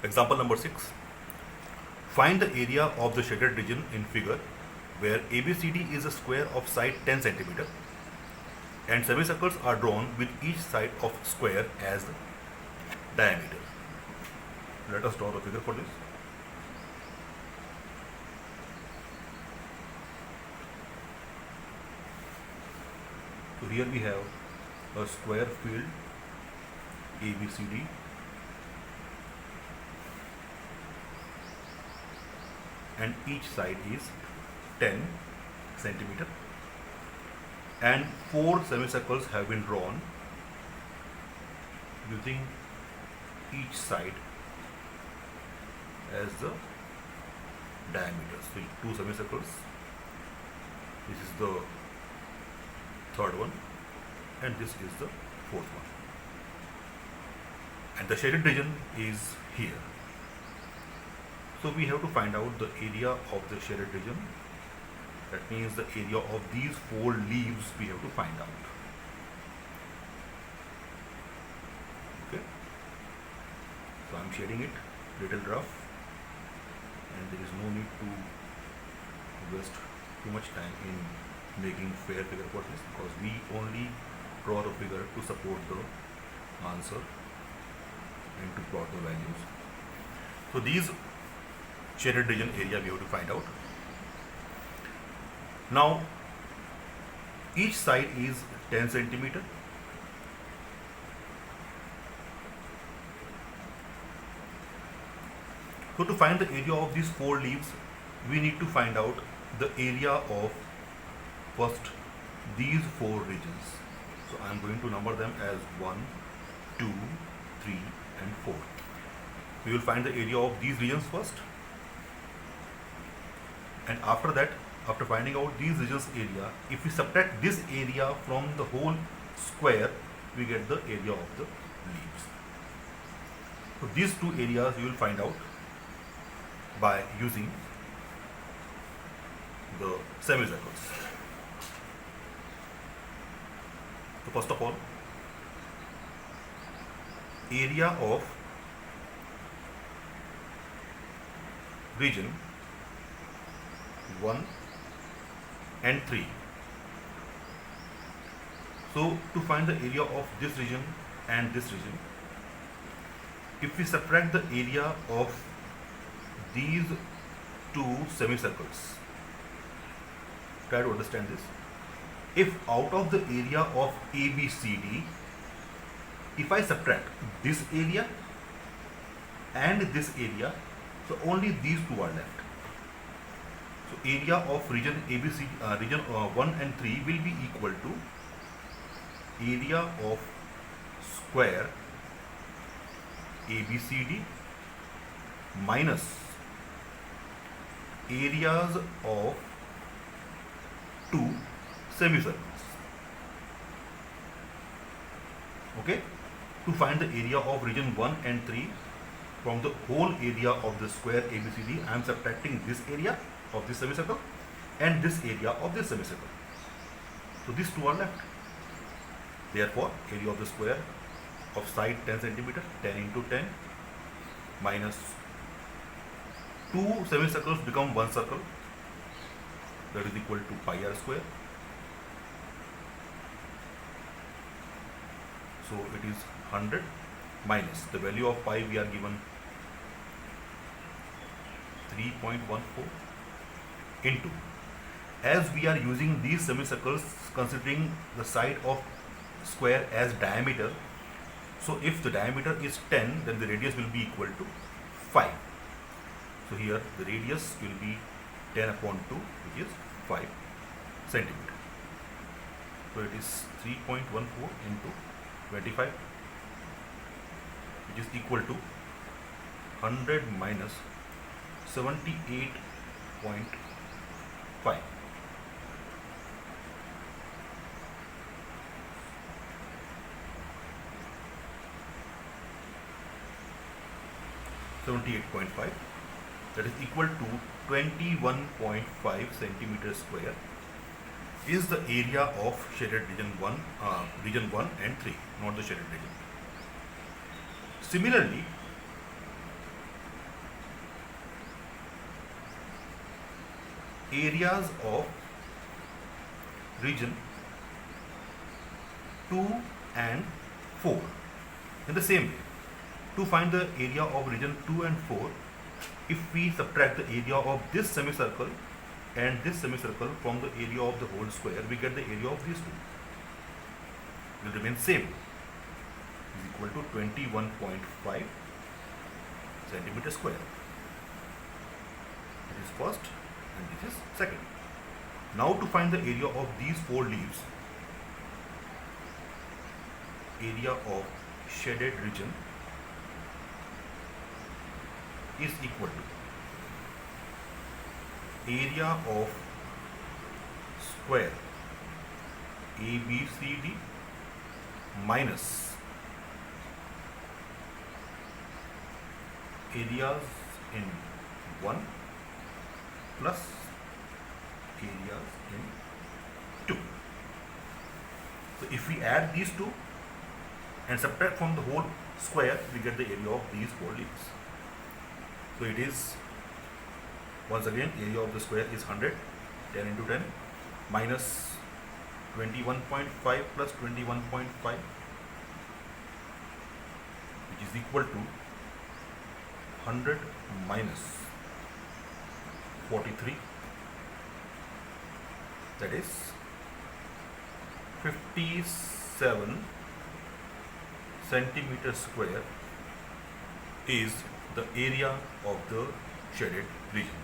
Example number 6. Find the area of the shaded region in figure where ABCD is a square of side 10 cm and semicircles are drawn with each side of square as diameter. Let us draw the figure for this. So here we have a square field ABCD and each side is 10 centimeter and 4 semicircles have been drawn using each side as the diameter. So 2 semicircles, this is the third one and this is the fourth one, and the shaded region is here. So we have to find out the area of the shaded region. That means the area of these 4 leaves we have to find out. Okay. So I am shading it little rough, and there is no need to waste too much time in making fair figure for this, because we only draw the figure to support the answer and to plot the values. So these shaded region area we have to find out. Now each side is 10 centimeter. So to find the area of these 4 leaves, we need to find out the area of first these 4 regions. So I am going to number them as 1, 2, 3 and 4. We will find the area of these regions first, and after that, after finding out these regions area, if we subtract this area from the whole square, we get the area of the leaves. So these 2 areas you will find out by using the semicircles. So first of all, area of region 1 and 3. So to find the area of this region and this region, if we subtract the area of these 2 semicircles, try to understand this. If out of the area of ABCD, if I subtract this area and this area, so only these 2 are left. So area of region ABC, region 1 and 3 will be equal to area of square ABCD minus areas of 2 semicircles. Okay, to find the area of region 1 and 3 from the whole area of the square ABCD, I am subtracting this area of this semicircle and this area of this semicircle. So these 2 are left. Therefore, area of the square of side 10 centimeter, 10 into 10 minus 2 semicircles become 1 circle, that is equal to pi r square. So it is 100 minus the value of pi we are given 3.14 into, as we are using these semicircles considering the side of square as diameter, so if the diameter is 10, then the radius will be equal to 5. So here the radius will be 10 upon 2, which is 5 centimeter. So it is 3.14 into 25, which is equal to 100 minus 78.5. That is equal to 21.5 centimeters square is the area of shaded region 1 and 3, not the shaded region. Similarly, areas of region 2 and 4. In the same way, to find the area of region 2 and 4, if we subtract the area of this semicircle and this semicircle from the area of the whole square, we get the area of these two. Will remain same, is equal to 21.5 centimeter square. This is first and this is second. Now to find the area of these four leaves, area of shaded region is equal to area of square ABCD minus areas in 1 plus areas in 2. So if we add these two and subtract from the whole square, we get the area of these four leaves. So it is, once again, area of the square is 100, 10 into 10 minus 21.5 plus 21.5, which is equal to 100 minus 43, that is 57 centimeter square is the area of the shaded region.